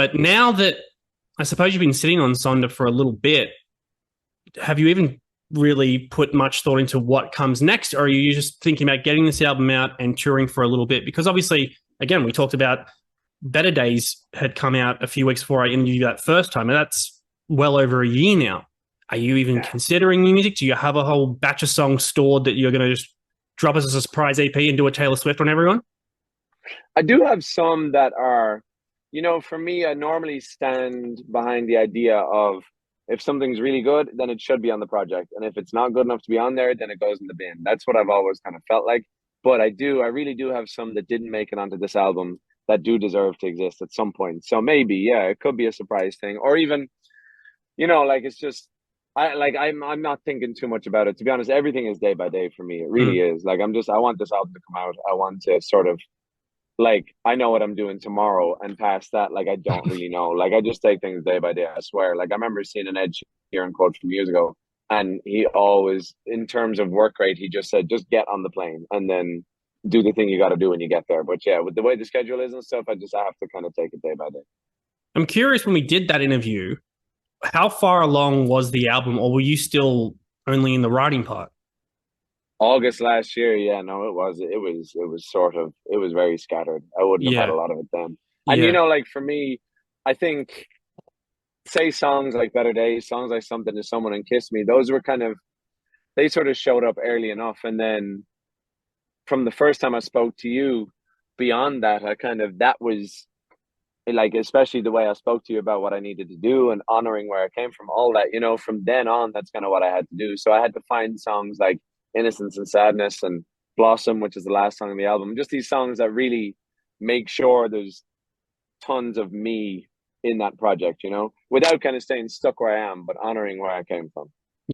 But now that I suppose you've been sitting on Sonder for a little bit, have you even really put much thought into what comes next? Or are you just thinking about getting this album out and touring for a little bit? Because obviously, again, we talked about Better Days had come out a few weeks before I interviewed you that first time, and that's well over a year now. Are you even Yeah. considering new music? Do you have a whole batch of songs stored that you're going to just drop us as a surprise EP and do a Taylor Swift on everyone? I do have some that are, for me, I normally stand behind the idea of if something's really good, then it should be on the project. And if it's not good enough to be on there, then it goes in the bin. That's what I've always kind of felt like. But I really do have some that didn't make it onto this album that do deserve to exist at some point. So maybe, yeah, it could be a surprise thing. Or even, like it's just I'm not thinking too much about it. To be honest, everything is day by day for me. It really Mm. is. Like I want this album to come out. I want to sort of like I know what I'm doing tomorrow, and past that, like I don't really know. Like I just take things day by day. I swear. Like I remember seeing an Ed Sheeran quote from years ago, and he always, in terms of work rate, he just said, "Just get on the plane and then do the thing you got to do when you get there." But yeah, with the way the schedule is and stuff, I have to kind of take it day by day. I'm curious when we did that interview, how far along was the album, or were you still only in the writing part? August last year, yeah, no, it was very scattered. I wouldn't have had a Yeah, lot of it then. And yeah. like for me, I think say songs like Better Days, songs like Something to Someone and Kiss Me, those were kind of they sort of showed up early enough. And then from the first time I spoke to you, beyond that, I kind of that was like especially the way I spoke to you about what I needed to do and honoring where I came from, all that, from then on, that's kind of what I had to do. So I had to find songs like Innocence and Sadness and Blossom, which is the last song on the album, just these songs that really make sure there's tons of me in that project, without kind of staying stuck where I am, but honoring where I came from.